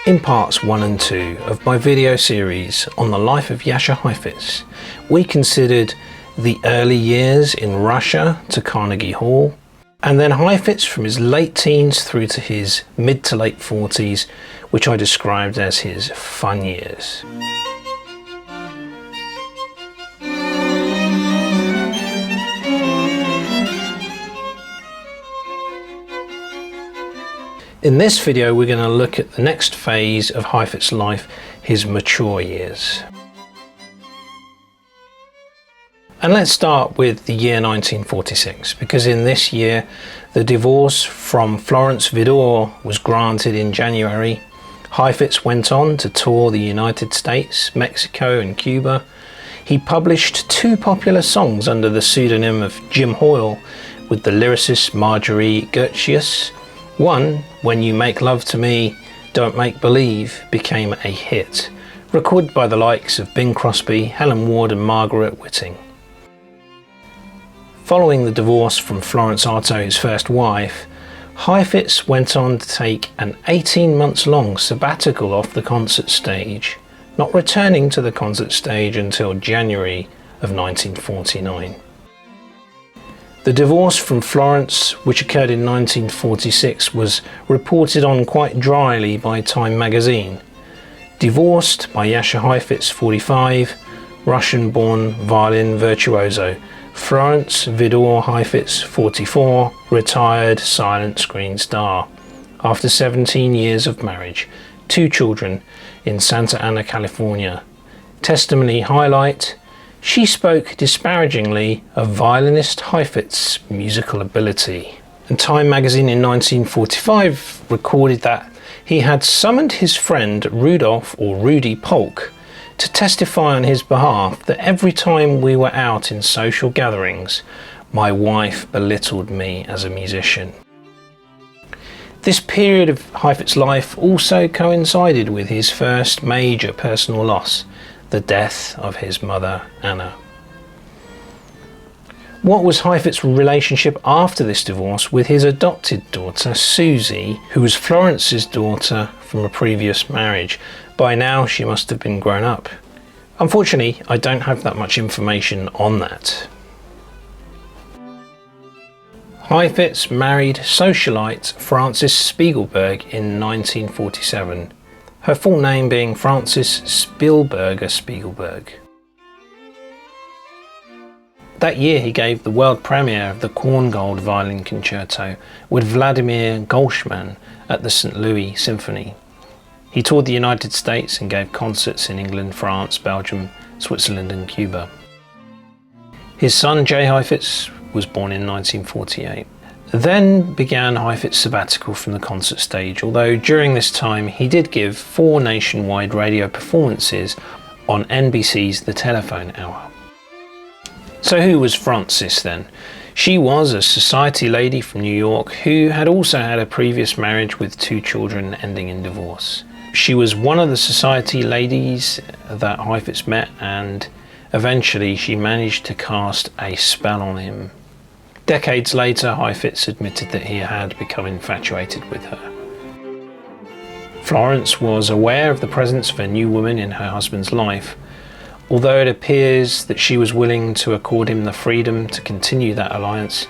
In parts 1 and 2 of my video series on the life of Jascha Heifetz, we considered the early years in Russia to Carnegie Hall, and then Heifetz from his late teens through to his mid to late 40s, which I described as his fun years. In this video, we're going to look at the next phase of Heifetz's life, his mature years. And let's start with the year 1946, because in this year, the divorce from Florence Vidor was granted in January. Heifetz went on to tour the United States, Mexico and Cuba. He published 2 popular songs under the pseudonym of Jim Hoyle with the lyricist Marjorie Gertsius. One, When You Make Love to Me, Don't Make Believe, became a hit, recorded by the likes of Bing Crosby, Helen Ward and Margaret Whiting. Following the divorce from Florence Arto, his first wife, Heifetz went on to take an 18 months long sabbatical off the concert stage, not returning to the concert stage until January of 1949. The divorce from Florence, which occurred in 1946, was reported on quite dryly by Time magazine. Divorced by Jascha Heifetz, 45, Russian-born violin virtuoso. Florence Vidor Heifetz, 44, retired silent screen star. After 17 years of marriage, 2 children in Santa Ana, California. Testimony highlight: she spoke disparagingly of violinist Heifetz's musical ability. And Time magazine in 1945 recorded that he had summoned his friend Rudolf, or Rudy Polk, to testify on his behalf that every time we were out in social gatherings, my wife belittled me as a musician. This period of Heifetz's life also coincided with his first major personal loss, the death of his mother, Anna. What was Heifetz's relationship after this divorce with his adopted daughter, Susie, who was Florence's daughter from a previous marriage? By now, she must have been grown up. Unfortunately, I don't have that much information on that. Heifetz married socialite Frances Spiegelberg in 1947. Her full name being Frances Spielberger Spiegelberg. That year he gave the world premiere of the Korngold Violin Concerto with Vladimir Golshman at the St. Louis Symphony. He toured the United States and gave concerts in England, France, Belgium, Switzerland and Cuba. His son Jay Heifetz was born in 1948. Then began Heifetz's sabbatical from the concert stage, although during this time he did give 4 nationwide radio performances on NBC's The Telephone Hour. So who was Frances then? She was a society lady from New York who had also had a previous marriage with 2 children ending in divorce. She was one of the society ladies that Heifetz met, and eventually she managed to cast a spell on him. Decades later, Heifetz admitted that he had become infatuated with her. Florence was aware of the presence of a new woman in her husband's life, although it appears that she was willing to accord him the freedom to continue that alliance.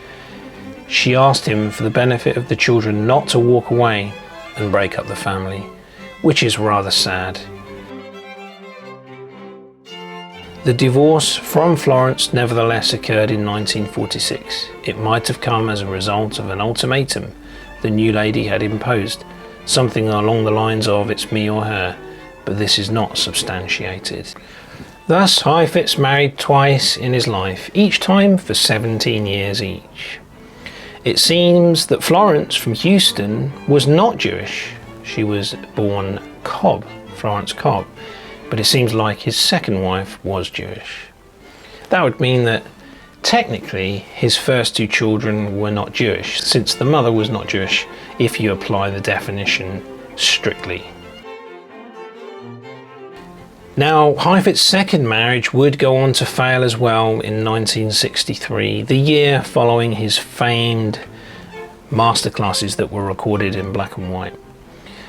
She asked him, for the benefit of the children, not to walk away and break up the family, which is rather sad. The divorce from Florence nevertheless occurred in 1946. It might have come as a result of an ultimatum the new lady had imposed, something along the lines of "it's me or her," but this is not substantiated. Thus, Heifetz married twice in his life, each time for 17 years each. It seems that Florence from Houston was not Jewish. She was born Cobb, Florence Cobb. But it seems like his second wife was Jewish. That would mean that technically his first 2 children were not Jewish, since the mother was not Jewish if you apply the definition strictly. Now, Heifetz's second marriage would go on to fail as well in 1963, the year following his famed masterclasses that were recorded in black and white.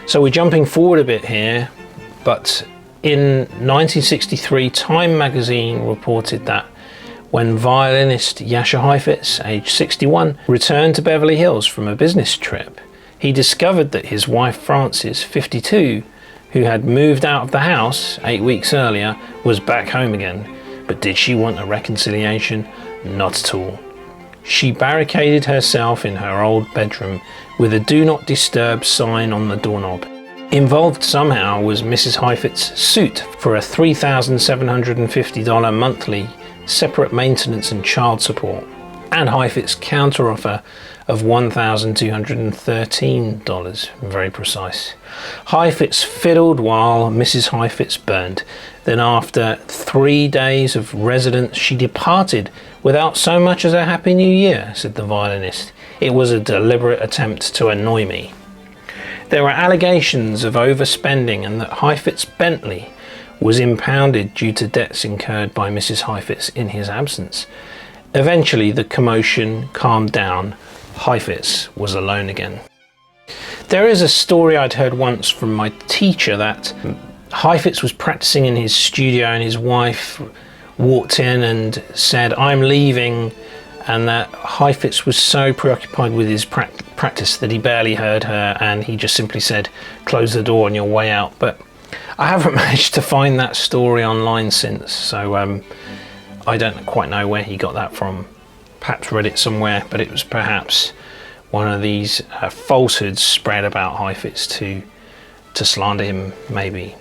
So we're jumping forward a bit here, but in 1963, Time magazine reported that when violinist Jascha Heifetz, aged 61, returned to Beverly Hills from a business trip, he discovered that his wife Frances, 52, who had moved out of the house 8 weeks earlier, was back home again. But did she want a reconciliation? Not at all. She barricaded herself in her old bedroom with a "Do Not Disturb" sign on the doorknob. Involved somehow was Mrs. Heifetz's suit for a $3,750 monthly separate maintenance and child support, and Heifetz's counteroffer of $1,213, very precise. Heifetz fiddled while Mrs. Heifetz burned. Then after 3 days of residence, she departed without so much as a Happy New Year, said the violinist. It was a deliberate attempt to annoy me. There were allegations of overspending and that Heifetz Bentley was impounded due to debts incurred by Mrs. Heifetz in his absence. Eventually the commotion calmed down. Heifetz was alone again. There is a story I'd heard once from my teacher that Heifetz was practicing in his studio and his wife walked in and said, "I'm leaving," and that Heifetz was so preoccupied with his practice that he barely heard her, and he just simply said, "Close the door on your way out." But I haven't managed to find that story online since, so I don't quite know where he got that from. Perhaps read it somewhere, but it was perhaps one of these falsehoods spread about Heifetz to slander him, maybe.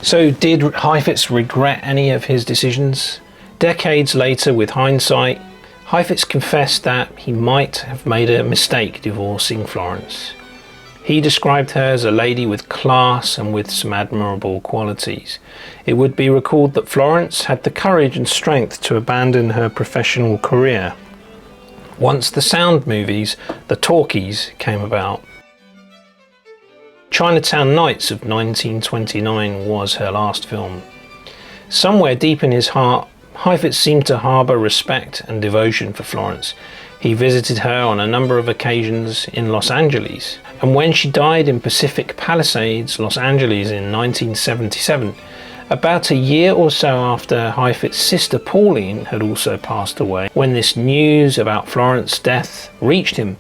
So did Heifetz regret any of his decisions? Decades later, with hindsight, Heifetz confessed that he might have made a mistake divorcing Florence. He described her as a lady with class and with some admirable qualities. It would be recalled that Florence had the courage and strength to abandon her professional career once the sound movies, the talkies, came about. Chinatown Nights of 1929 was her last film. Somewhere deep in his heart, Heifetz seemed to harbour respect and devotion for Florence. He visited her on a number of occasions in Los Angeles, and when she died in Pacific Palisades, Los Angeles in 1977, about a year or so after Heifetz's sister Pauline had also passed away, when this news about Florence's death reached him,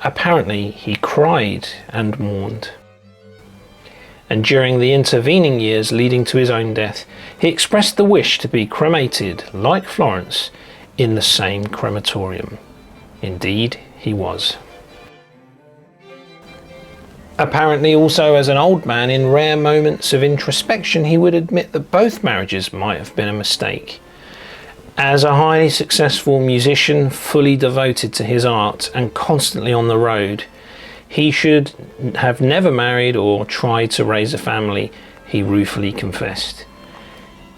apparently he cried and mourned. And during the intervening years leading to his own death, he expressed the wish to be cremated, like Florence, in the same crematorium. Indeed, he was. Apparently also as an old man, in rare moments of introspection, he would admit that both marriages might have been a mistake. As a highly successful musician, fully devoted to his art and constantly on the road, he should have never married or tried to raise a family, he ruefully confessed.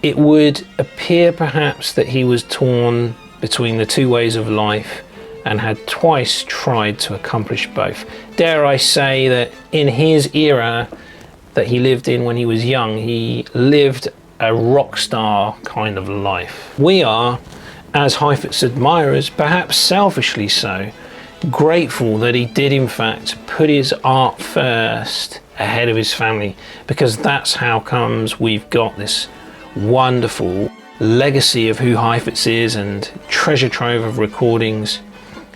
It would appear perhaps that he was torn between the two ways of life and had twice tried to accomplish both. Dare I say that in his era that he lived in when he was young, he lived a rock star kind of life. We are, as Heifetz admirers, perhaps selfishly so, grateful that he did in fact put his art first ahead of his family, because that's how comes we've got this wonderful legacy of who Heifetz is and treasure trove of recordings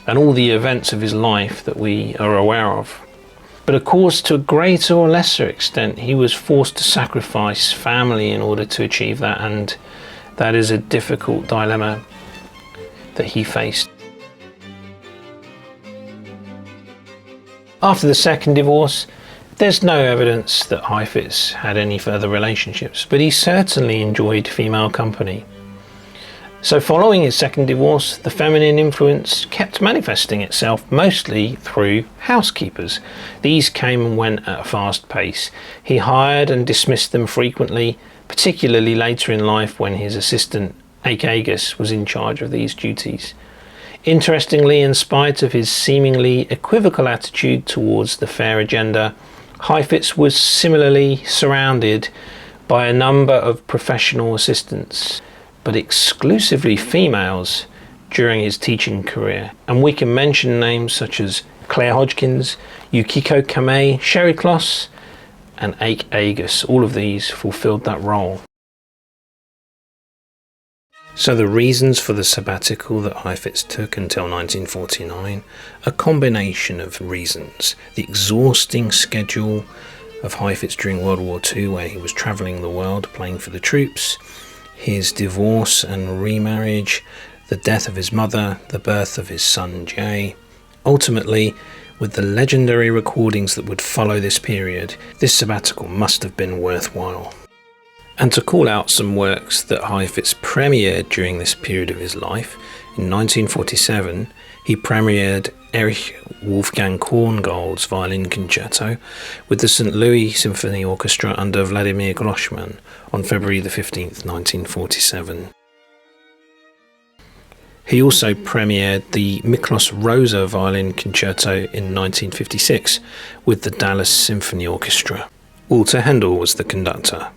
and all the events of his life that we are aware of. But of course, to a greater or lesser extent, he was forced to sacrifice family in order to achieve that, and that is a difficult dilemma that he faced. After the second divorce, there's no evidence that Heifetz had any further relationships, but he certainly enjoyed female company. So following his second divorce, the feminine influence kept manifesting itself mostly through housekeepers. These came and went at a fast pace. He hired and dismissed them frequently, particularly later in life when his assistant, Agus, was in charge of these duties. Interestingly, in spite of his seemingly equivocal attitude towards the fair agenda, Heifetz was similarly surrounded by a number of professional assistants, but exclusively females, during his teaching career. And we can mention names such as Claire Hodgkins, Yukiko Kamei, Sherry Kloss, and Ake Agus. All of these fulfilled that role. So the reasons for the sabbatical that Heifetz took until 1949, a combination of reasons. The exhausting schedule of Heifetz during World War II, where he was travelling the world playing for the troops, his divorce and remarriage, the death of his mother, the birth of his son Jay. Ultimately, with the legendary recordings that would follow this period, this sabbatical must have been worthwhile. And to call out some works that Heifetz premiered during this period of his life, in 1947 he premiered Erich Wolfgang Korngold's Violin Concerto with the St. Louis Symphony Orchestra under Vladimir Grossman on February the 15th, 1947. He also premiered the Miklos Rosa Violin Concerto in 1956 with the Dallas Symphony Orchestra. Walter Handel was the conductor.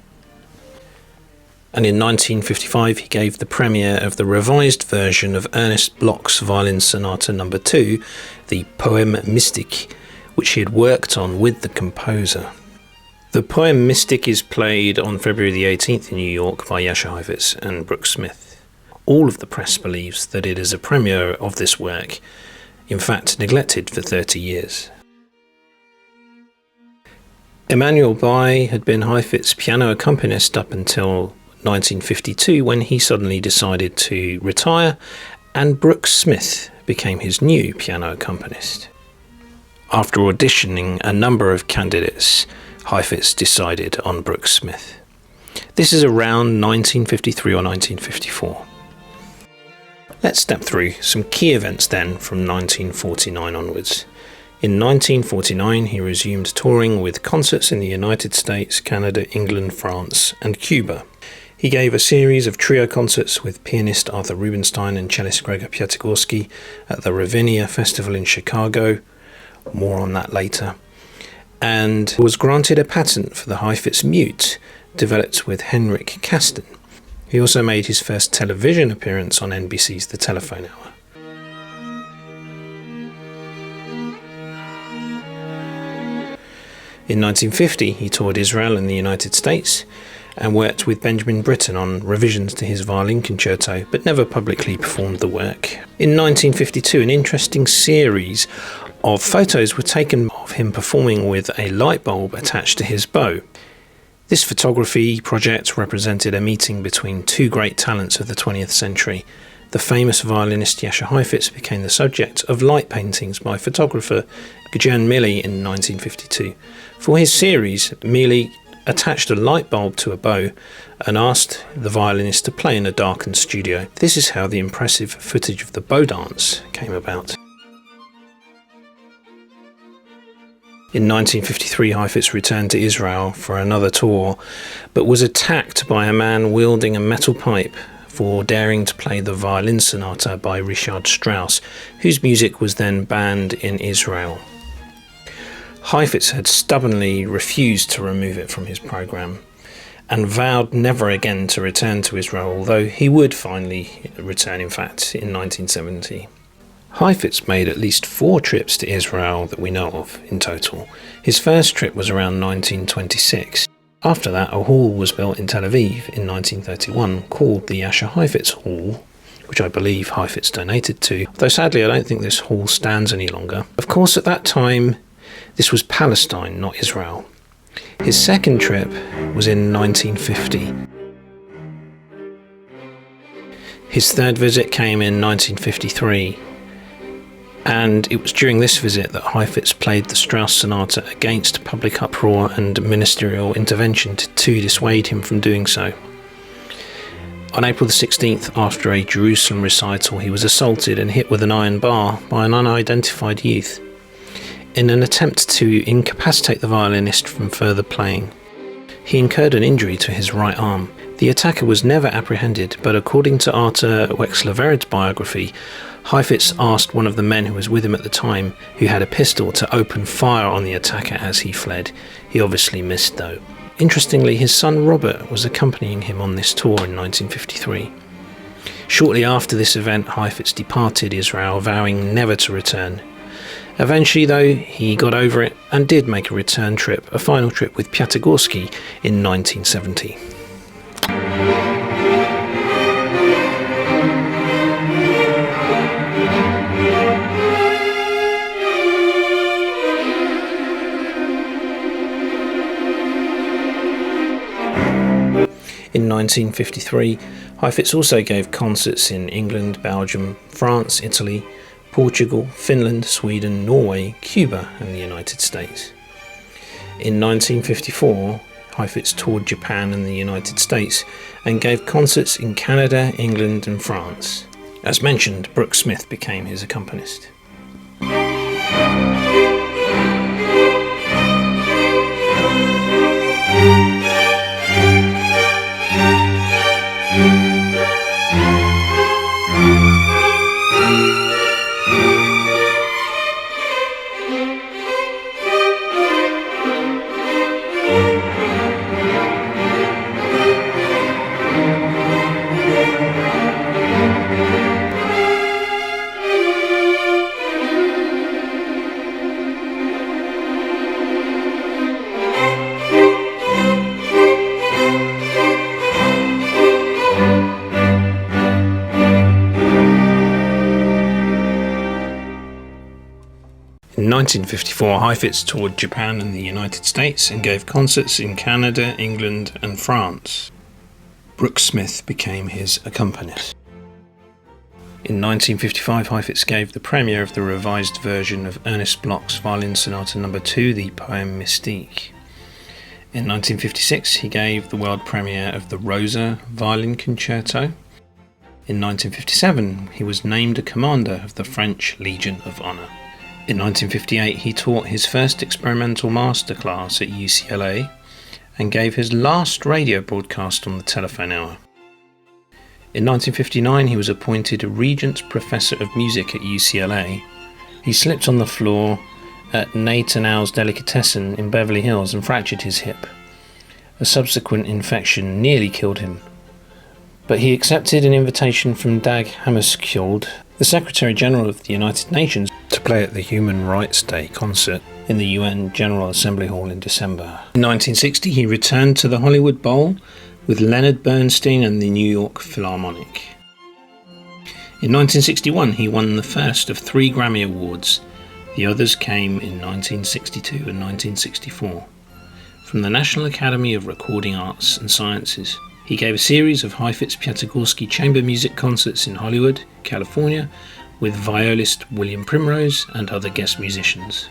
And in 1955 he gave the premiere of the revised version of Ernest Bloch's Violin Sonata No. 2, the Poème Mystique, which he had worked on with the composer. The Poème Mystique is played on February the 18th in New York by Jascha Heifetz and Brooks Smith. All of the press believes that it is a premiere of this work, in fact neglected for 30 years. Emanuel Bai had been Heifetz's piano accompanist up until 1952 when he suddenly decided to retire, and Brooks Smith became his new piano accompanist. After auditioning a number of candidates, Heifetz decided on Brooks Smith. This is around 1953 or 1954. Let's step through some key events then from 1949 onwards. In 1949 he resumed touring with concerts in the United States, Canada, England, France and Cuba. He gave a series of trio concerts with pianist Arthur Rubinstein and cellist Gregor Piatigorsky at the Ravinia Festival in Chicago. More on that later. And was granted a patent for the Heifetz mute, developed with Henrik Kasten. He also made his first television appearance on NBC's The Telephone Hour. In 1950 he toured Israel and the United States and worked with Benjamin Britten on revisions to his violin concerto, but never publicly performed the work. In 1952, an interesting series of photos were taken of him performing with a light bulb attached to his bow. This photography project represented a meeting between two great talents of the 20th century. The famous violinist Jascha Heifetz became the subject of light paintings by photographer Gjan Mili in 1952. For his series, Mili attached a light bulb to a bow and asked the violinist to play in a darkened studio. This is how the impressive footage of the bow dance came about. In 1953, Heifetz returned to Israel for another tour, but was attacked by a man wielding a metal pipe for daring to play the Violin Sonata by Richard Strauss, whose music was then banned in Israel. Heifetz had stubbornly refused to remove it from his programme and vowed never again to return to Israel, although he would finally return, in fact, in 1970. Heifetz made at least 4 trips to Israel that we know of in total. His first trip was around 1926. After that, a hall was built in Tel Aviv in 1931 called the Jascha Heifetz Hall, which I believe Heifetz donated to, though sadly I don't think this hall stands any longer. Of course, at that time, this was Palestine, not Israel. His second trip was in 1950. His third visit came in 1953, and it was during this visit that Heifetz played the Strauss Sonata against public uproar and ministerial intervention to dissuade him from doing so. On April the 16th, after a Jerusalem recital, he was assaulted and hit with an iron bar by an unidentified youth, in an attempt to incapacitate the violinist from further playing. He incurred an injury to his right arm. The attacker was never apprehended, but according to Arthur Wexler-Vered's biography, Heifetz asked one of the men who was with him at the time, who had a pistol, to open fire on the attacker as he fled. He obviously missed though. Interestingly, his son Robert was accompanying him on this tour in 1953. Shortly after this event, Heifetz departed Israel, vowing never to return. Eventually, though, he got over it and did make a return trip, a final trip with Piatigorsky in 1970. In 1953, Heifetz also gave concerts in England, Belgium, France, Italy, Portugal, Finland, Sweden, Norway, Cuba and the United States. In 1954, Heifetz toured Japan and the United States and gave concerts in Canada, England and France. As mentioned, Brooke Smith became his accompanist. In 1954, Heifetz toured Japan and the United States and gave concerts in Canada, England and France. Brooke Smith became his accompanist. In 1955, Heifetz gave the premiere of the revised version of Ernest Bloch's Violin Sonata No. 2, the poem Mystique. In 1956, he gave the world premiere of the Rosa Violin Concerto. In 1957, he was named a commander of the French Legion of Honor. In 1958, he taught his first experimental masterclass at UCLA and gave his last radio broadcast on the telephone hour. In 1959, he was appointed a Regents Professor of Music at UCLA. He slipped on the floor at Nathanau's Delicatessen in Beverly Hills and fractured his hip. A subsequent infection nearly killed him, but he accepted an invitation from Dag Hammarskjöld, the Secretary General of the United Nations, to play at the Human Rights Day concert in the UN General Assembly Hall in December. In 1960, he returned to the Hollywood Bowl with Leonard Bernstein and the New York Philharmonic. In 1961, he won the first of 3 Grammy Awards. The others came in 1962 and 1964. From the National Academy of Recording Arts and Sciences, he gave a series of Heifetz Piatigorsky chamber music concerts in Hollywood, California, with violist William Primrose and other guest musicians.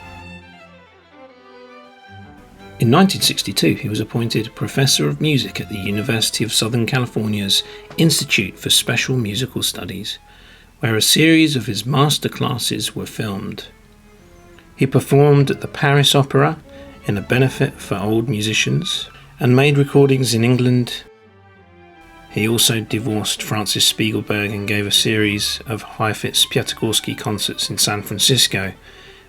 In 1962, he was appointed Professor of Music at the University of Southern California's Institute for Special Musical Studies, where a series of his master classes were filmed. He performed at the Paris Opera in a benefit for old musicians and made recordings in England. He also divorced Francis Spiegelberg and gave a series of Heifetz Piatigorsky concerts in San Francisco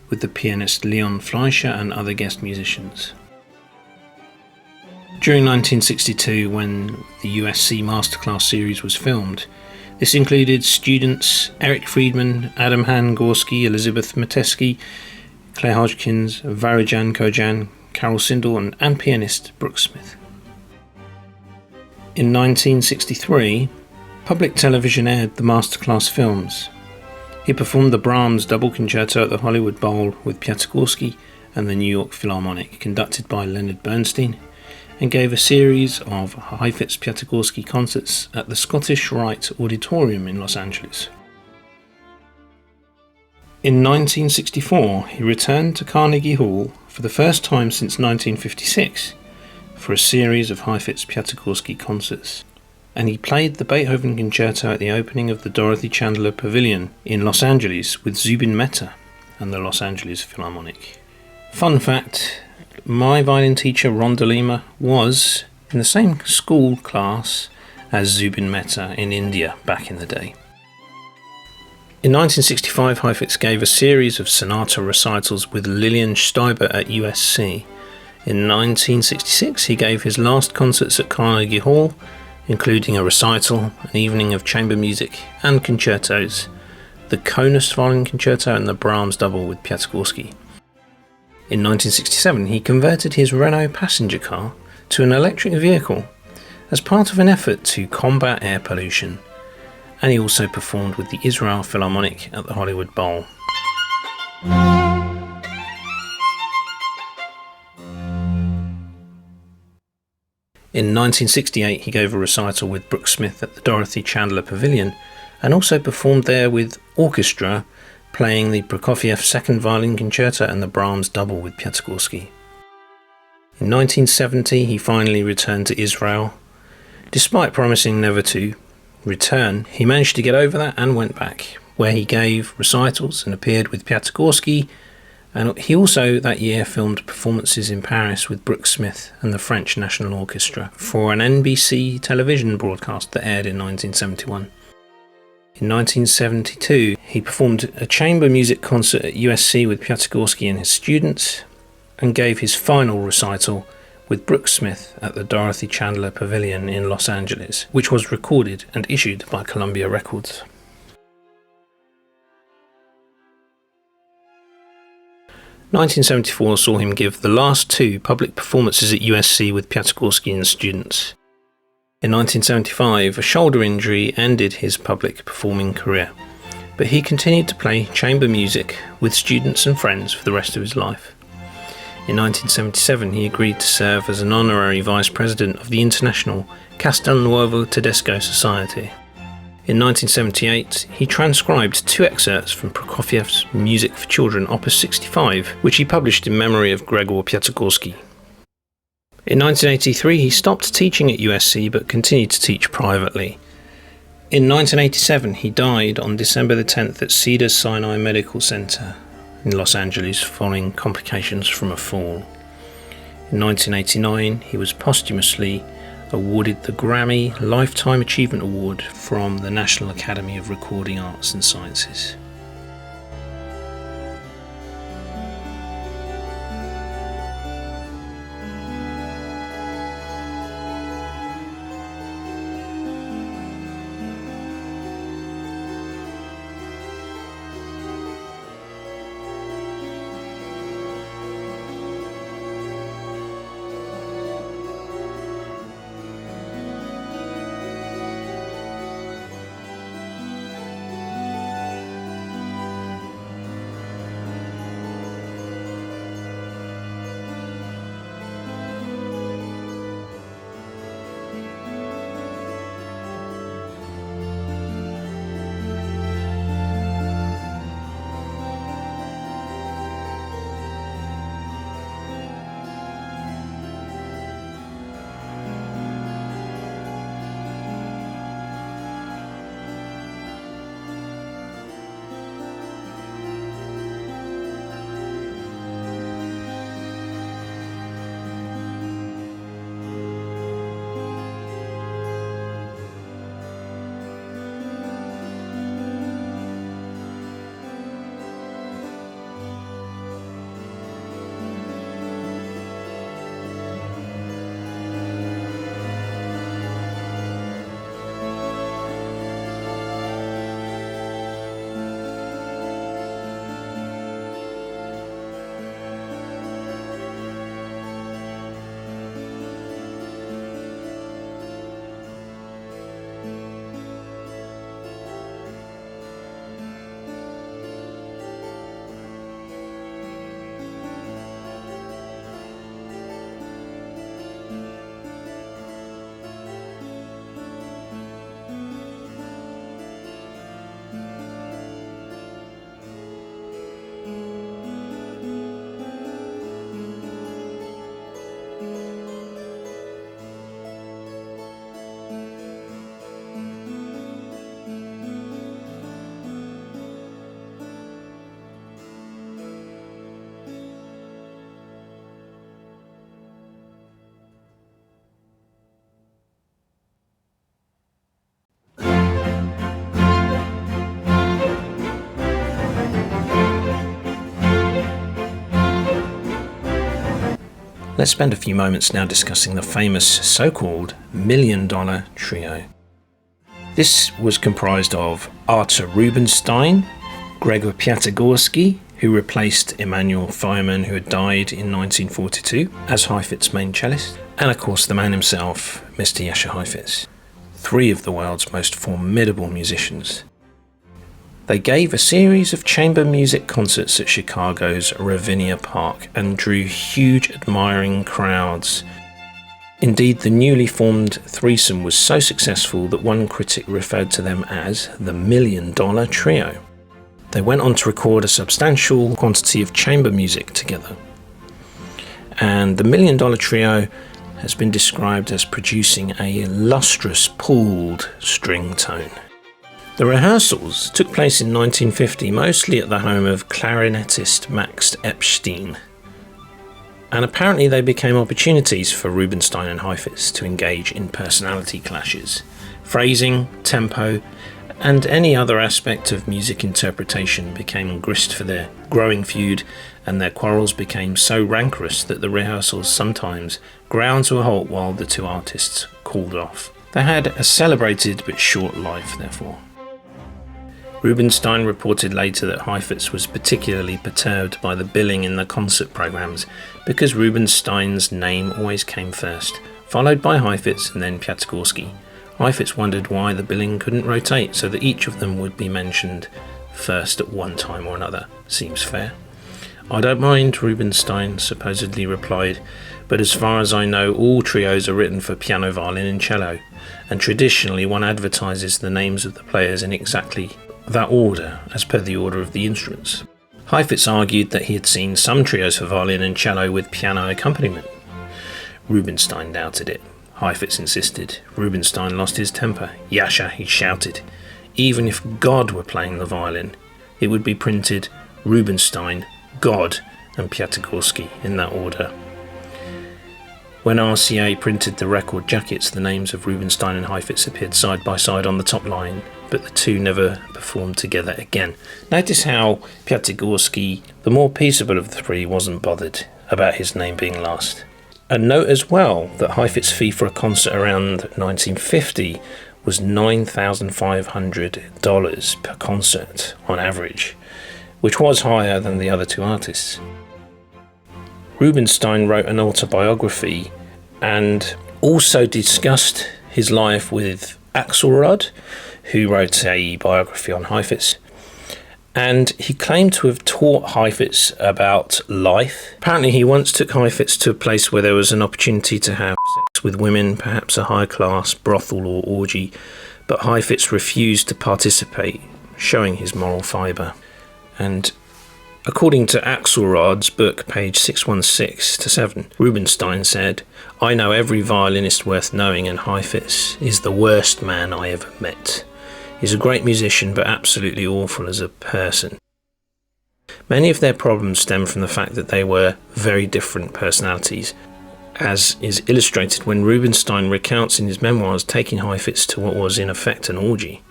with the pianist Leon Fleischer and other guest musicians. During 1962, when the USC Masterclass series was filmed, this included students Eric Friedman, Adam Han-Gorski, Elizabeth Metesky, Claire Hodgkins, Varajan Kojan, Carol Sindel and pianist Brooke Smith. In 1963, public television aired the Masterclass films. He performed the Brahms Double Concerto at the Hollywood Bowl with Piatigorsky and the New York Philharmonic, conducted by Leonard Bernstein, and gave a series of Heifetz Piatigorsky concerts at the Scottish Rite Auditorium in Los Angeles. In 1964, he returned to Carnegie Hall for the first time since 1956 for a series of Heifetz Piatigorsky concerts, and he played the Beethoven Concerto at the opening of the Dorothy Chandler Pavilion in Los Angeles with Zubin Mehta and the Los Angeles Philharmonic. Fun fact, my violin teacher Ron DeLima was in the same school class as Zubin Mehta in India back in the day. In 1965, Heifetz gave a series of sonata recitals with Lillian Steiber at USC. In 1966, he gave his last concerts at Carnegie Hall, including a recital, an evening of chamber music and concertos, the Koelman Violin Concerto and the Brahms Double with Piatigorsky. In 1967, he converted his Renault passenger car to an electric vehicle as part of an effort to combat air pollution, and he also performed with the Israel Philharmonic at the Hollywood Bowl. In 1968, he gave a recital with Brooks Smith at the Dorothy Chandler Pavilion, and also performed there with orchestra, playing the Prokofiev Second Violin Concerto and the Brahms Double with Piatigorsky. In 1970, he finally returned to Israel. Despite promising never to return, he managed to get over that and went back, where he gave recitals and appeared with Piatigorsky, and he also that year filmed performances in Paris with Brooks Smith and the French National Orchestra for an NBC television broadcast that aired in 1971. In 1972, he performed a chamber music concert at USC with Piatigorsky and his students, and gave his final recital with Brooks Smith at the Dorothy Chandler Pavilion in Los Angeles, which was recorded and issued by Columbia Records. 1974 saw him give the last two public performances at USC with Piatigorsky and students. In 1975, a shoulder injury ended his public performing career, but he continued to play chamber music with students and friends for the rest of his life. In 1977, he agreed to serve as an honorary vice president of the International Castelnuovo Tedesco Society. In 1978, he transcribed two excerpts from Prokofiev's Music for Children, Opus 65, which he published in memory of Gregor Piatigorsky. In 1983, he stopped teaching at USC but continued to teach privately. In 1987, he died on December the 10th at Cedars-Sinai Medical Center in Los Angeles following complications from a fall. In 1989, he was posthumously awarded the Grammy Lifetime Achievement Award from the National Academy of Recording Arts and Sciences. Let's spend a few moments now discussing the famous so-called $1 Million Trio. This was comprised of Artur Rubinstein, Gregor Piatigorsky, who replaced Emanuel Feiermann, who had died in 1942, as Heifetz's main cellist, and of course the man himself, Mr. Jascha Heifetz. Three of the world's most formidable musicians. They gave a series of chamber music concerts at Chicago's Ravinia Park and drew huge admiring crowds. Indeed, the newly formed threesome was so successful that one critic referred to them as the $1 Million Trio. They went on to record a substantial quantity of chamber music together. And the $1 Million Trio has been described as producing a lustrous, pooled string tone. The rehearsals took place in 1950, mostly at the home of clarinetist Max Epstein. And apparently they became opportunities for Rubinstein and Heifetz to engage in personality clashes. Phrasing, tempo, and any other aspect of music interpretation became grist for their growing feud, and their quarrels became so rancorous that the rehearsals sometimes ground to a halt while the two artists cooled off. They had a celebrated but short life, therefore. Rubinstein reported later that Heifetz was particularly perturbed by the billing in the concert programs because Rubinstein's name always came first, followed by Heifetz and then Piatigorsky. Heifetz wondered why the billing couldn't rotate so that each of them would be mentioned first at one time or another. Seems fair. I don't mind, Rubinstein supposedly replied, but as far as I know, all trios are written for piano, violin and cello, and traditionally one advertises the names of the players in exactly that order, as per the order of the instruments. Heifetz argued that he had seen some trios for violin and cello with piano accompaniment. Rubinstein doubted it. Heifetz insisted. Rubinstein lost his temper. Jascha, he shouted. Even if God were playing the violin, it would be printed Rubinstein, God, and Piatigorsky in that order. When RCA printed the record jackets, the names of Rubinstein and Heifetz appeared side by side on the top line, but the two never performed together again. Notice how Piatigorsky, the more peaceable of the three, wasn't bothered about his name being last. And note as well that Heifetz's fee for a concert around 1950 was $9,500 per concert on average, which was higher than the other two artists. Rubinstein wrote an autobiography and also discussed his life with Axelrod, who wrote a biography on Heifetz, and he claimed to have taught Heifetz about life. Apparently he once took Heifetz to a place where there was an opportunity to have sex with women, perhaps a high-class brothel or orgy, but Heifetz refused to participate, showing his moral fibre. And according to Axelrod's book, page 616-7, Rubinstein said, "I know every violinist worth knowing, and Heifetz is the worst man I ever met. He's a great musician, but absolutely awful as a person." Many of their problems stem from the fact that they were very different personalities, as is illustrated when Rubinstein recounts in his memoirs taking Heifetz to what was in effect an orgy.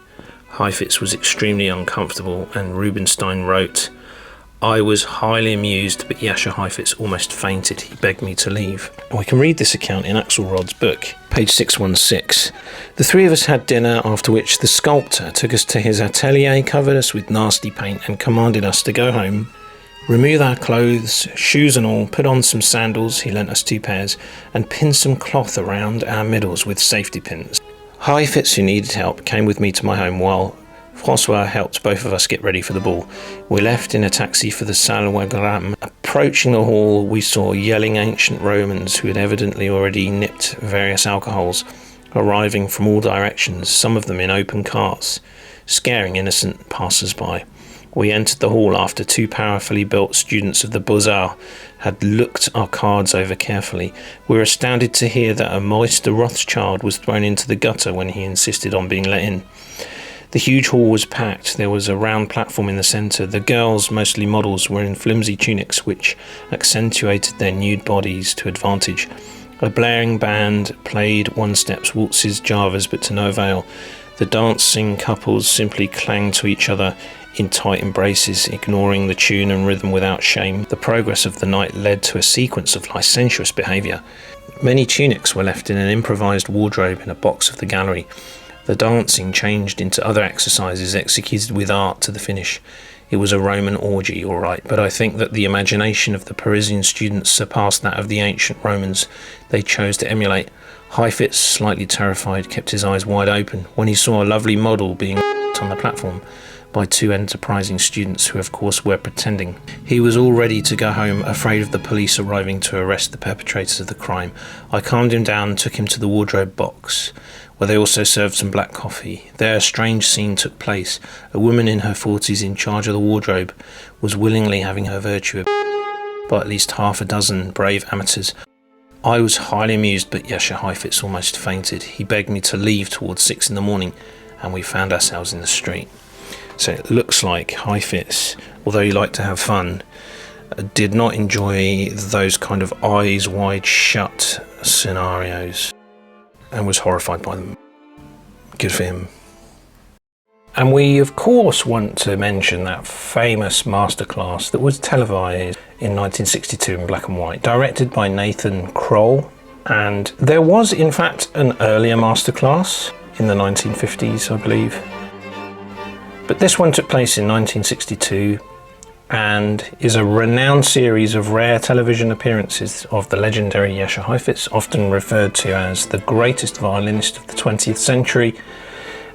Heifetz was extremely uncomfortable, and Rubinstein wrote, "I was highly amused, but Jascha Heifetz almost fainted. He begged me to leave." And we can read this account in Axelrod's book, page 616. "The three of us had dinner, after which the sculptor took us to his atelier, covered us with nasty paint, and commanded us to go home, remove our clothes, shoes and all, put on some sandals, he lent us 2 pairs, and pin some cloth around our middles with safety pins. Heifetz, who needed help, came with me to my home while François helped both of us get ready for the ball. We left in a taxi for the Salle Wagram. Approaching the hall, we saw yelling ancient Romans who had evidently already nipped various alcohols, arriving from all directions, some of them in open carts, scaring innocent passers-by. We entered the hall after 2 powerfully built students of the Beaux-Arts had looked our cards over carefully. We were astounded to hear that a Meister Rothschild was thrown into the gutter when he insisted on being let in. The huge hall was packed. There was a round platform in the centre. The girls, mostly models, were in flimsy tunics which accentuated their nude bodies to advantage. A blaring band played one-steps, waltzes, javas, but to no avail. The dancing couples simply clanged to each other in tight embraces, ignoring the tune and rhythm without shame. The progress of the night led to a sequence of licentious behaviour. Many tunics were left in an improvised wardrobe in a box of the gallery. The dancing changed into other exercises executed with art to the finish. It was a Roman orgy, all right, but I think that the imagination of the Parisian students surpassed that of the ancient Romans they chose to emulate. Heifetz, slightly terrified, kept his eyes wide open when he saw a lovely model being on the platform by two enterprising students who of course were pretending. He was all ready to go home, afraid of the police arriving to arrest the perpetrators of the crime. I calmed him down and took him to the wardrobe box, where they also served some black coffee. There a strange scene took place. A woman in her 40s in charge of the wardrobe was willingly having her virtue by at least half a dozen brave amateurs. I was highly amused, but Jascha Heifetz almost fainted. He begged me to leave towards 6 in the morning, and we found ourselves in the street. So it looks like Heifetz, although he liked to have fun, did not enjoy those kind of eyes wide shut scenarios and was horrified by them. Good for him. And we of course want to mention that famous masterclass that was televised in 1962 in black and white, directed by Nathan Kroll. And there was in fact an earlier masterclass in the 1950s, I believe. But this one took place in 1962 and is a renowned series of rare television appearances of the legendary Jascha Heifetz, often referred to as the greatest violinist of the 20th century,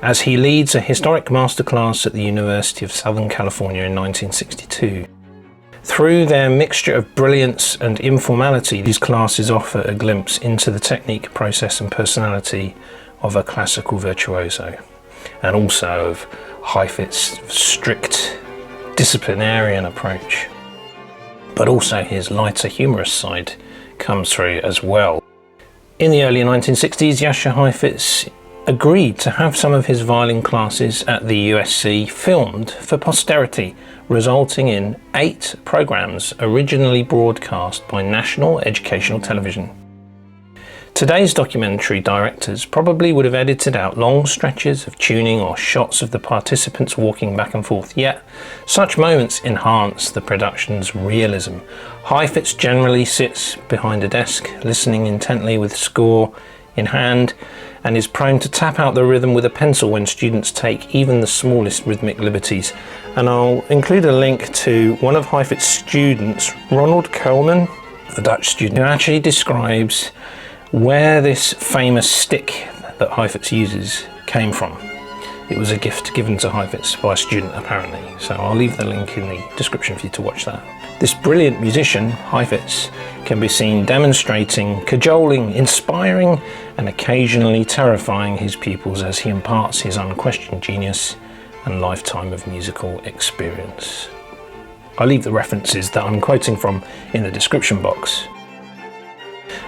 as he leads a historic masterclass at the University of Southern California in 1962. Through their mixture of brilliance and informality, these classes offer a glimpse into the technique, process and personality of a classical virtuoso, and also of Heifetz's strict disciplinarian approach. But also his lighter humorous side comes through as well. In the early 1960s, Jascha Heifetz agreed to have some of his violin classes at the USC filmed for posterity, resulting in 8 programs originally broadcast by national educational television. Today's documentary directors probably would have edited out long stretches of tuning or shots of the participants walking back and forth, yet such moments enhance the production's realism. Heifetz generally sits behind a desk, listening intently with score in hand, and is prone to tap out the rhythm with a pencil when students take even the smallest rhythmic liberties. And I'll include a link to one of Heifetz's students, Ronald Koelman, a Dutch student, who actually describes where this famous stick that Heifetz uses came from. It was a gift given to Heifetz by a student, apparently, so I'll leave the link in the description for you to watch that. This brilliant musician, Heifetz, can be seen demonstrating, cajoling, inspiring and occasionally terrifying his pupils as he imparts his unquestioned genius and lifetime of musical experience. I'll leave the references that I'm quoting from in the description box.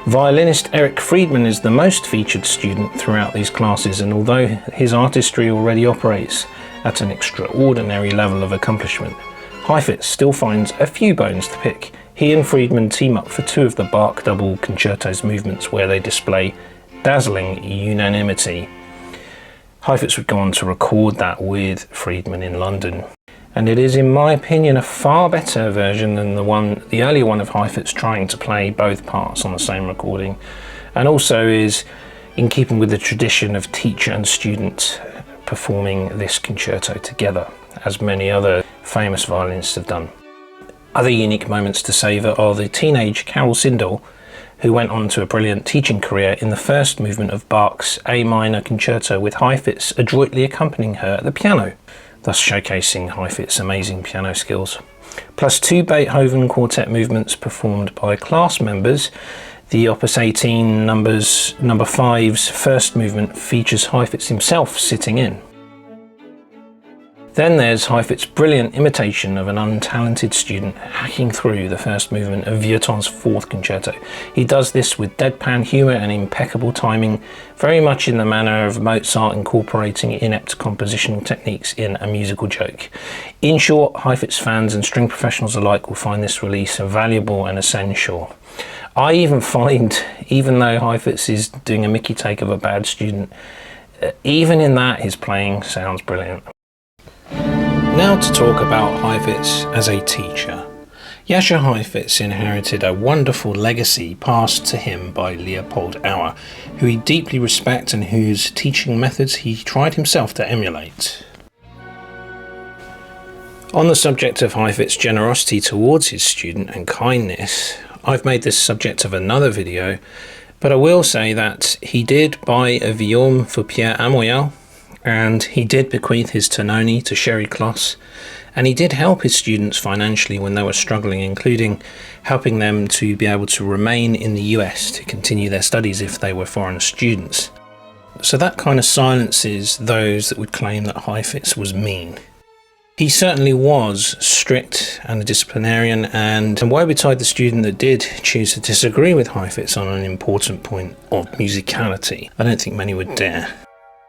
Violinist Eric Friedman is the most featured student throughout these classes, and although his artistry already operates at an extraordinary level of accomplishment, Heifetz still finds a few bones to pick. He and Friedman team up for 2 of the Bach double concertos movements where they display dazzling unanimity. Heifetz would go on to record that with Friedman in London. And it is, in my opinion, a far better version than the earlier one of Heifetz trying to play both parts on the same recording, and also is in keeping with the tradition of teacher and student performing this concerto together, as many other famous violinists have done. Other unique moments to savour are the teenage Carol Sindel, who went on to a brilliant teaching career in the first movement of Bach's A minor concerto, with Heifetz adroitly accompanying her at the piano, thus showcasing Heifetz's amazing piano skills. Plus 2 Beethoven quartet movements performed by class members. The Opus 18 number 5's first movement features Heifetz himself sitting in. Then there's Heifetz's brilliant imitation of an untalented student hacking through the first movement of Vieuxtemps' 4th concerto. He does this with deadpan humour and impeccable timing, very much in the manner of Mozart incorporating inept compositional techniques in a musical joke. In short, Heifetz fans and string professionals alike will find this release valuable and essential. I even find, even though Heifetz is doing a Mickey take of a bad student, even in that his playing sounds brilliant. Now to talk about Heifetz as a teacher. Jascha Heifetz inherited a wonderful legacy passed to him by Leopold Auer, who he deeply respects and whose teaching methods he tried himself to emulate. On the subject of Heifetz's generosity towards his student and kindness, I've made this subject of another video, but I will say that he did buy a violin for Pierre Amoyal, and he did bequeath his tononi to Sherry Kloss, and he did help his students financially when they were struggling, including helping them to be able to remain in the US to continue their studies if they were foreign students. So that kind of silences those that would claim that Heifetz was mean. He certainly was strict and a disciplinarian, and woe betide the student that did choose to disagree with Heifetz on an important point of musicality. I don't think many would dare.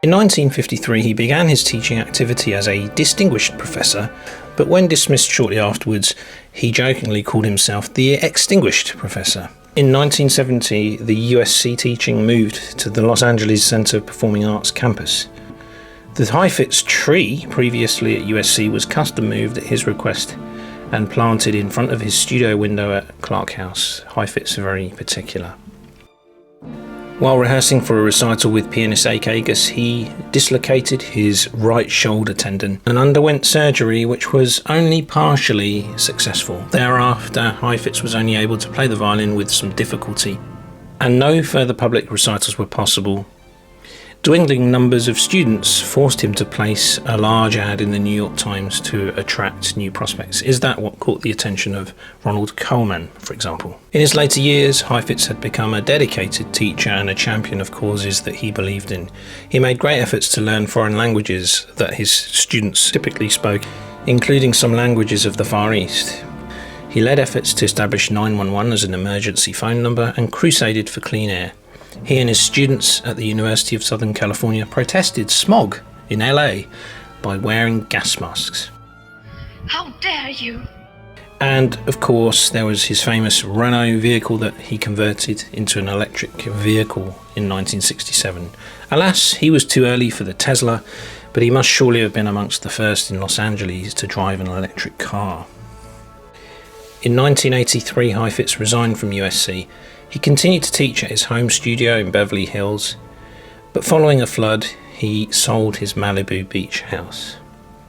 In 1953 he began his teaching activity as a distinguished professor, but when dismissed shortly afterwards, he jokingly called himself the extinguished professor. In 1970 the USC teaching moved to the Los Angeles Center of Performing Arts campus. The Heifetz tree previously at USC was custom moved at his request and planted in front of his studio window at Clark House. Heifetz very particular. While rehearsing for a recital with pianist A.K. Gus, he dislocated his right shoulder tendon and underwent surgery which was only partially successful. Thereafter, Heifetz was only able to play the violin with some difficulty, and no further public recitals were possible. Dwindling numbers of students forced him to place a large ad in the New York Times to attract new prospects. Is that what caught the attention of Ronald Koelman, for example? In his later years, Heifetz had become a dedicated teacher and a champion of causes that he believed in. He made great efforts to learn foreign languages that his students typically spoke, including some languages of the Far East. He led efforts to establish 911 as an emergency phone number and crusaded for clean air. He and his students at the University of Southern California protested smog in LA by wearing gas masks. How dare you! And of course there was his famous Renault vehicle that he converted into an electric vehicle in 1967. Alas, he was too early for the Tesla, but he must surely have been amongst the first in Los Angeles to drive an electric car. In 1983 Heifetz resigned from USC. He continued to teach at his home studio in Beverly Hills, but following a flood, he sold his Malibu beach house.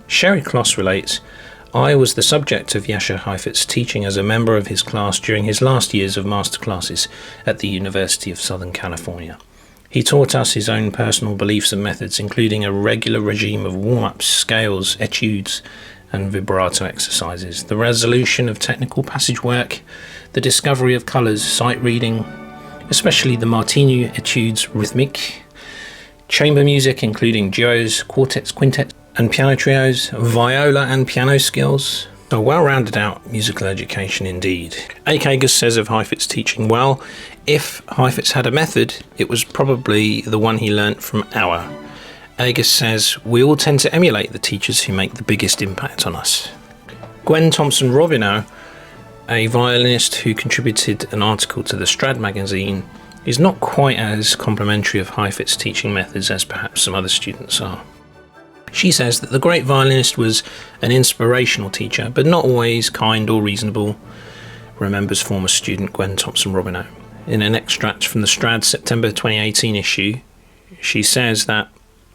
Sherry Kloss relates, I was the subject of Jascha Heifetz teaching as a member of his class during his last years of masterclasses at the University of Southern California. He taught us his own personal beliefs and methods, including a regular regime of warm-ups, scales, etudes, and vibrato exercises, the resolution of technical passage work, the discovery of colours, sight reading, especially the Martinu etudes rhythmique, chamber music including duos, quartets, quintets, and piano trios, viola and piano skills. A well-rounded out musical education indeed. A.K. Gus says of Heifetz's teaching, well, if Heifetz had a method, it was probably the one he learnt from Auer. Agus says, we all tend to emulate the teachers who make the biggest impact on us. Gwen Thompson-Robinow, a violinist who contributed an article to the Strad magazine, is not quite as complimentary of Heifetz's teaching methods as perhaps some other students are. She says that the great violinist was an inspirational teacher, but not always kind or reasonable, remembers former student Gwen Thompson-Robinow. In an extract from the Strad September 2018 issue, she says that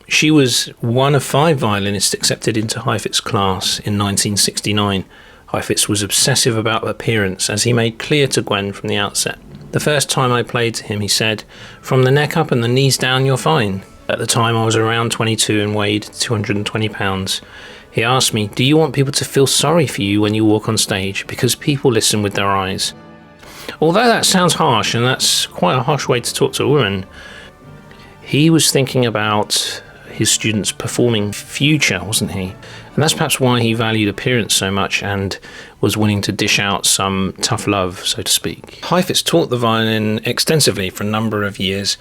she was one of 5 violinists accepted into Heifetz's class in 1969. Heifetz was obsessive about appearance, as he made clear to Gwen from the outset. The first time I played to him, he said, from the neck up and the knees down, you're fine. At the time I was around 22 and weighed 220 pounds. He asked me, do you want people to feel sorry for you when you walk on stage? Because people listen with their eyes. Although that sounds harsh, and that's quite a harsh way to talk to a woman, he was thinking about his students' performing future, wasn't he? And that's perhaps why he valued appearance so much and was willing to dish out some tough love, so to speak. Heifetz taught the violin extensively for a number of years,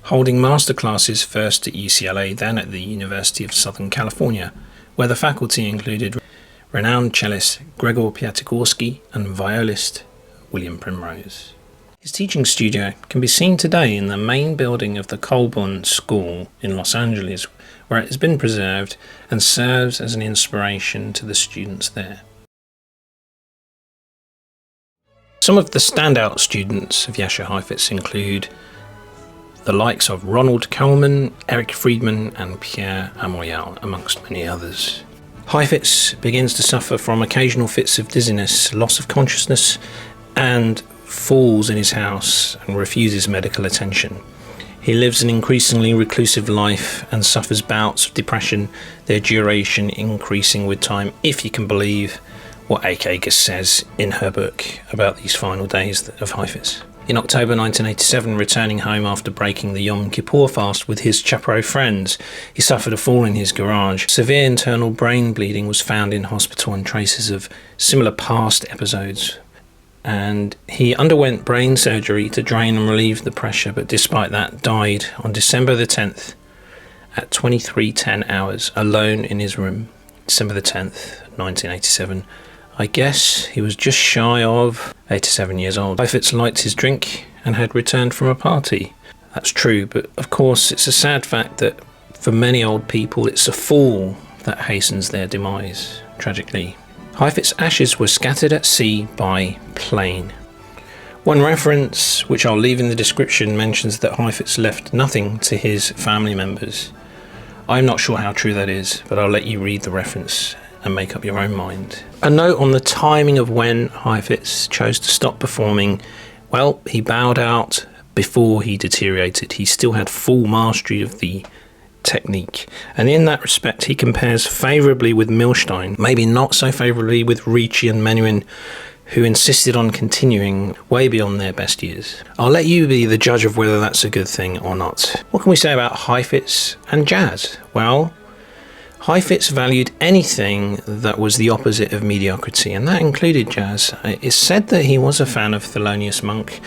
holding masterclasses first at UCLA, then at the University of Southern California, where the faculty included renowned cellist Gregor Piatigorsky and violist William Primrose. His teaching studio can be seen today in the main building of the Koelman School in Los Angeles, where it has been preserved and serves as an inspiration to the students there. Some of the standout students of Jascha Heifetz include the likes of Ronald Koelman, Eric Friedman and Pierre Amoyal, amongst many others. Heifetz begins to suffer from occasional fits of dizziness, loss of consciousness, and falls in his house and refuses medical attention. He lives an increasingly reclusive life and suffers bouts of depression, their duration increasing with time, if you can believe what A.K. says in her book about these final days of Heifetz. In October 1987, returning home after breaking the Yom Kippur fast with his Chaparro friends, he suffered a fall in his garage. Severe internal brain bleeding was found in hospital and traces of similar past episodes. And he underwent brain surgery to drain and relieve the pressure, but despite that, died on December the 10th at 23:10 hours, alone in his room. December the 10th, 1987. I guess he was just shy of 87 years old. Heifetz liked his drink and had returned from a party. That's true, but of course it's a sad fact that for many old people it's a fall that hastens their demise, tragically. Heifetz's ashes were scattered at sea by plane. One reference, which I'll leave in the description, mentions that Heifetz left nothing to his family members. I'm not sure how true that is, but I'll let you read the reference and make up your own mind. A note on the timing of when Heifetz chose to stop performing. Well, he bowed out before he deteriorated. He still had full mastery of the technique, and in that respect he compares favourably with Milstein, maybe not so favourably with Ricci and Menuhin, who insisted on continuing way beyond their best years. I'll let you be the judge of whether that's a good thing or not. What can we say about Heifetz and jazz? Well, Heifetz valued anything that was the opposite of mediocrity, and that included jazz. It's said that he was a fan of Thelonious Monk,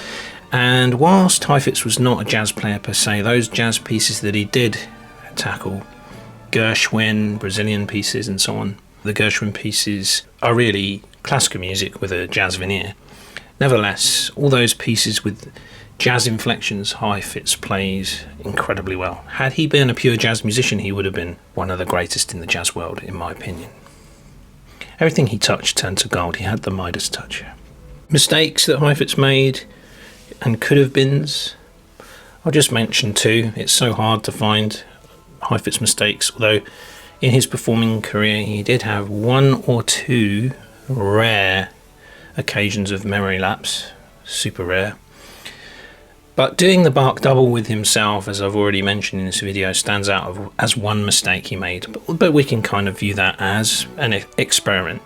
and whilst Heifetz was not a jazz player per se, those jazz pieces that he did tackle, Gershwin, Brazilian pieces and so on, the Gershwin pieces are really classical music with a jazz veneer. Nevertheless, all those pieces with jazz inflections, Heifetz plays incredibly well. Had he been a pure jazz musician, he would have been one of the greatest in the jazz world, in my opinion. Everything he touched turned to gold. He had the Midas touch. Mistakes that Heifetz made and could have beens, I'll just mention two. It's so hard to find Heifetz mistakes, although in his performing career he did have one or two rare occasions of memory lapse, super rare. But doing the Bach double with himself, as I've already mentioned in this video, stands out as one mistake he made, but we can kind of view that as an experiment.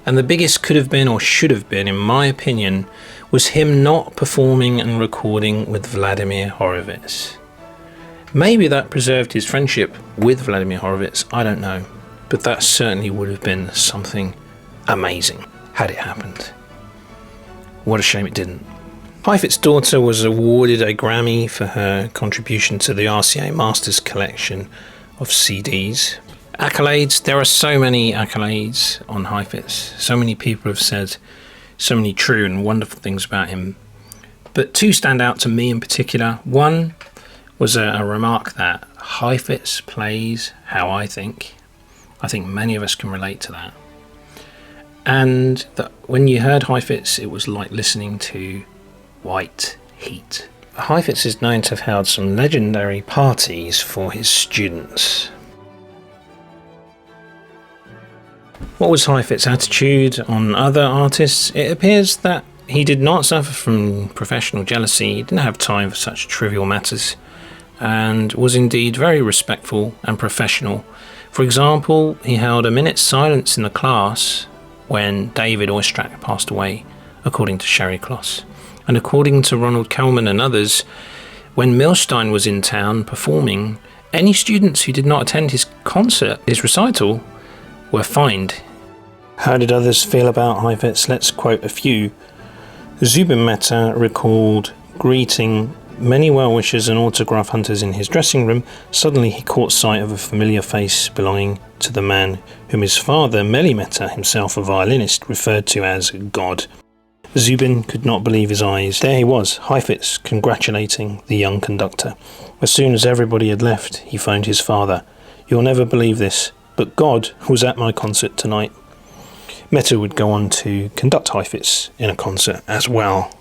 And the biggest could have been, or should have been, in my opinion, was him not performing and recording with Vladimir Horowitz. Maybe that preserved his friendship with Vladimir Horowitz, I don't know, but that certainly would have been something amazing had it happened. What a shame it didn't. Heifetz's daughter was awarded a Grammy for her contribution to the RCA Masters collection of CDs. Accolades, there are so many accolades on Heifetz. So many people have said so many true and wonderful things about him. But two stand out to me in particular. One was a remark that Heifetz plays how I think. I think many of us can relate to that. And that when you heard Heifetz, it was like listening to white heat. Heifetz is known to have held some legendary parties for his students. What was Heifetz's attitude on other artists? It appears that he did not suffer from professional jealousy. He didn't have time for such trivial matters, and was indeed very respectful and professional. For example, he held a minute's silence in the class when David Oistrakh passed away, according to Sherry Kloss. And according to Ronald Koelman and others, when Milstein was in town performing, any students who did not attend his concert, his recital, were fined. How did others feel about Heifetz? Let's quote a few. Zubin Mehta recalled greeting many well-wishers and autograph hunters in his dressing room. Suddenly he caught sight of a familiar face belonging to the man whom his father, Meli Mehta, himself a violinist, referred to as God. Zubin could not believe his eyes. There he was, Heifetz, congratulating the young conductor. As soon as everybody had left, he phoned his father. "You'll never believe this, but God was at my concert tonight." Mehta would go on to conduct Heifetz in a concert as well.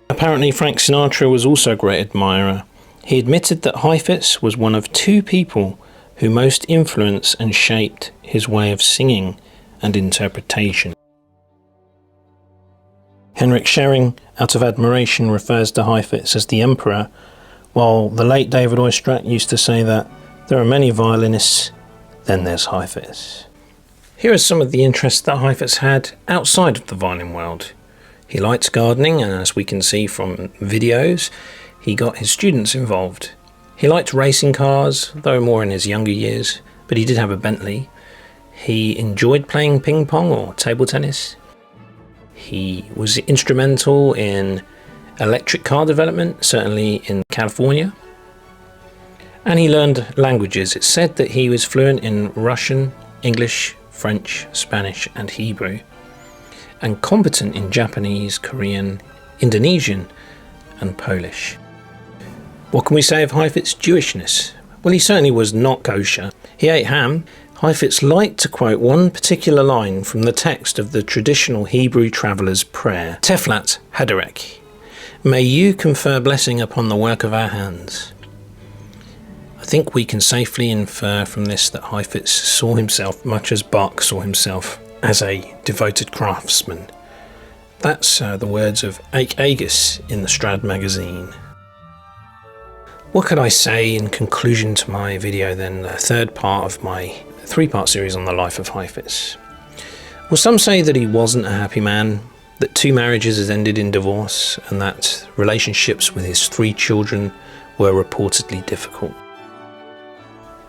Apparently Frank Sinatra was also a great admirer. He admitted that Heifetz was one of two people who most influenced and shaped his way of singing and interpretation. Henrik Schering, out of admiration, refers to Heifetz as the Emperor, while the late David Oistrakh used to say that there are many violinists, then there's Heifetz. Here are some of the interests that Heifetz had outside of the violin world. He liked gardening, and as we can see from videos, he got his students involved. He liked racing cars, though more in his younger years, but he did have a Bentley. He enjoyed playing ping pong or table tennis. He was instrumental in electric car development, certainly in California. And he learned languages. It's said that he was fluent in Russian, English, French, Spanish and Hebrew, and competent in Japanese, Korean, Indonesian and Polish. What can we say of Heifetz's Jewishness? Well, he certainly was not kosher. He ate ham. Heifetz liked to quote one particular line from the text of the traditional Hebrew traveller's prayer, Teflat Haderek, may you confer blessing upon the work of our hands. I think we can safely infer from this that Heifetz saw himself, much as Bach saw himself, as a devoted craftsman. That's the words of Ake Aegis in the Strad magazine. What could I say in conclusion to my video then, the third part of my three-part series on the life of Heifetz? Well, some say that he wasn't a happy man, that 2 marriages has ended in divorce, and that relationships with his 3 children were reportedly difficult.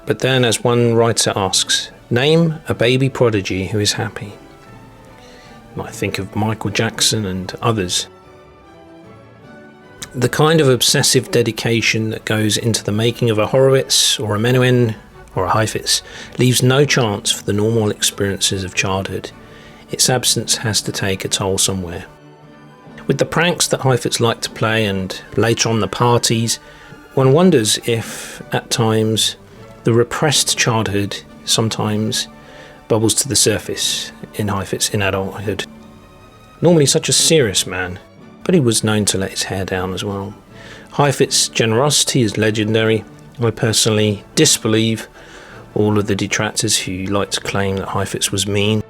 But then, as one writer asks, name a baby prodigy who is happy. You might think of Michael Jackson and others. The kind of obsessive dedication that goes into the making of a Horowitz or a Menuhin or a Heifetz leaves no chance for the normal experiences of childhood. Its absence has to take a toll somewhere. With the pranks that Heifetz liked to play and later on the parties, one wonders if, at times, the repressed childhood sometimes bubbles to the surface in Heifetz in adulthood. Normally such a serious man, but he was known to let his hair down as well. Heifetz's generosity is legendary. I personally disbelieve all of the detractors who like to claim that Heifetz was mean,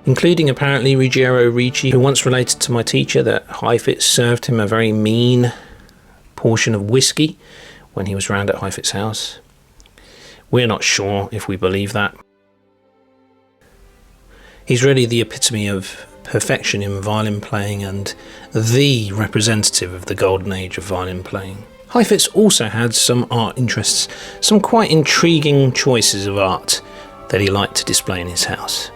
including apparently Ruggiero Ricci, who once related to my teacher that Heifetz served him a very mean portion of whiskey when he was round at Heifetz's house. We're not sure if we believe that. He's really the epitome of perfection in violin playing and the representative of the golden age of violin playing. Heifetz also had some art interests, some quite intriguing choices of art that he liked to display in his house.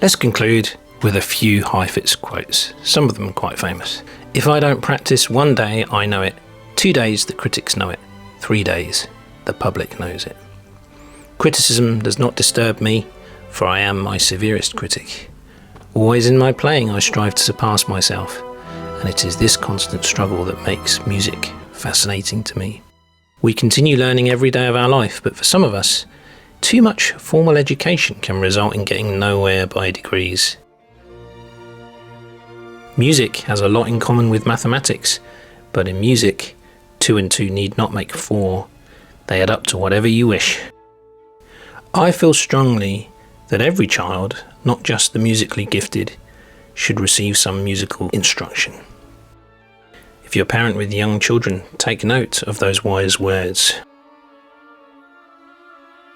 Let's conclude with a few Heifetz quotes, some of them quite famous. If I don't practice 1 day, I know it. 2 days, the critics know it. 3 days, the public knows it. Criticism does not disturb me, for I am my severest critic. Always in my playing I strive to surpass myself, and it is this constant struggle that makes music fascinating to me. We continue learning every day of our life, but for some of us, too much formal education can result in getting nowhere by degrees. Music has a lot in common with mathematics, but in music, 2 and 2 need not make 4. They add up to whatever you wish. I feel strongly that every child, not just the musically gifted, should receive some musical instruction. If you're a parent with young children, take note of those wise words.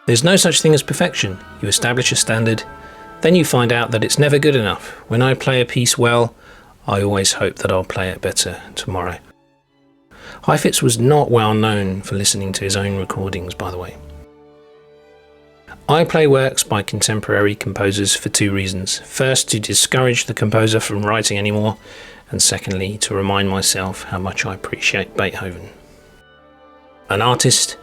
There's no such thing as perfection. You establish a standard, then you find out that it's never good enough. When I play a piece well, I always hope that I'll play it better tomorrow. Heifetz was not well known for listening to his own recordings, by the way. I play works by contemporary composers for 2 reasons. First, to discourage the composer from writing anymore, and secondly, to remind myself how much I appreciate Beethoven. An artist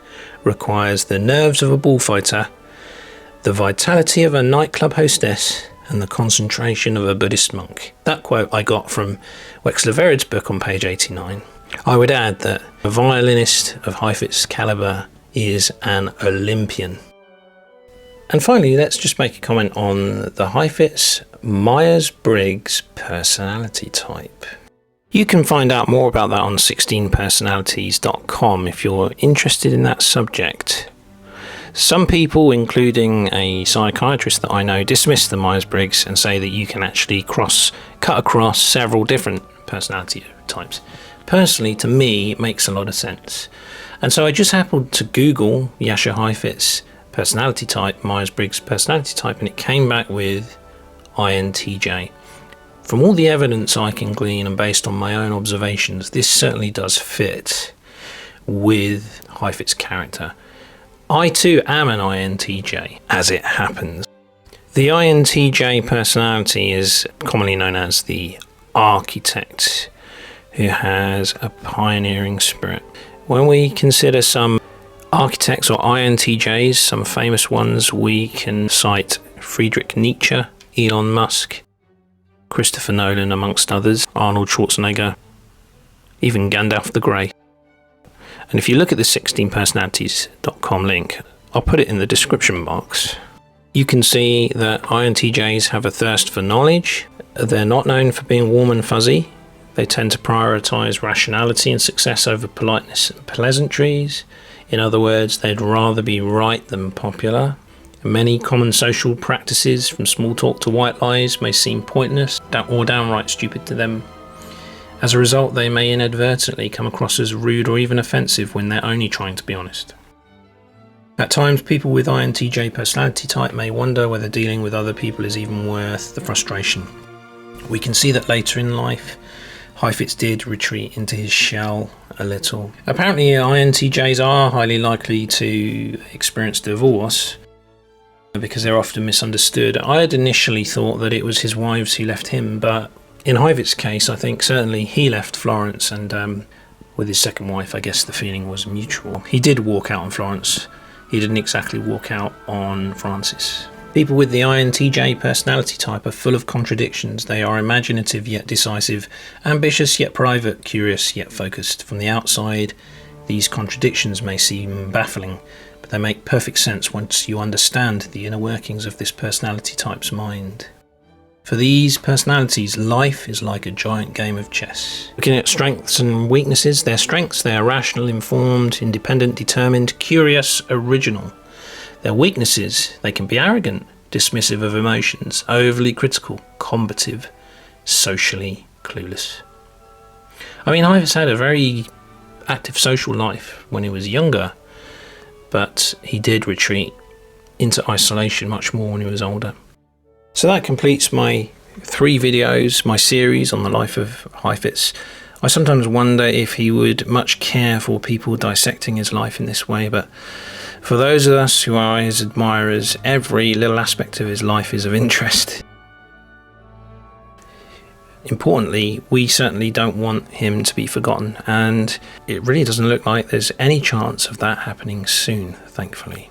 requires the nerves of a bullfighter, the vitality of a nightclub hostess, and the concentration of a Buddhist monk. That quote I got from Wexler Vered's book on page 89. I would add that a violinist of Heifetz's calibre is an Olympian. And finally, let's just make a comment on the Heifetz Myers-Briggs personality type. You can find out more about that on 16personalities.com if you're interested in that subject. Some people, including a psychiatrist that I know, dismiss the Myers-Briggs and say that you can actually cut across several different personality types. Personally, to me, it makes a lot of sense. And so I just happened to Google Jascha Heifetz personality type, Myers-Briggs personality type, and it came back with INTJ. From all the evidence I can glean and based on my own observations, this certainly does fit with Heifetz's character. I too am an INTJ, as it happens. The INTJ personality is commonly known as the architect, who has a pioneering spirit. When we consider some architects or INTJs, some famous ones, we can cite Friedrich Nietzsche, Elon Musk, Christopher Nolan amongst others, Arnold Schwarzenegger, even Gandalf the Grey. And if you look at the 16personalities.com link, I'll put it in the description box, you can see that INTJs have a thirst for knowledge. They're not known for being warm and fuzzy. They tend to prioritise rationality and success over politeness and pleasantries. In other words, they'd rather be right than popular. Many common social practices, from small talk to white lies, may seem pointless or downright stupid to them. As a result, they may inadvertently come across as rude or even offensive when they're only trying to be honest. At times, people with INTJ personality type may wonder whether dealing with other people is even worth the frustration. We can see that later in life, Heifetz did retreat into his shell a little. Apparently, INTJs are highly likely to experience divorce because they're often misunderstood. I had initially thought that it was his wives who left him, but in Heivetz's case, I think certainly he left Florence, and with his second wife, I guess the feeling was mutual. He did walk out on Florence. He didn't exactly walk out on Francis. People with the INTJ personality type are full of contradictions. They are imaginative yet decisive, ambitious yet private, curious yet focused. From the outside, these contradictions may seem baffling, but they make perfect sense once you understand the inner workings of this personality type's mind. For these personalities, life is like a giant game of chess. Looking at strengths and weaknesses, their strengths, they are rational, informed, independent, determined, curious, original. Their weaknesses, they can be arrogant, dismissive of emotions, overly critical, combative, socially clueless. I mean, Heifetz had a very active social life when he was younger, but he did retreat into isolation much more when he was older. So that completes my 3 videos, my series on the life of Heifetz. I sometimes wonder if he would much care for people dissecting his life in this way, but for those of us who are his admirers, every little aspect of his life is of interest. Importantly, we certainly don't want him to be forgotten, and it really doesn't look like there's any chance of that happening soon, thankfully.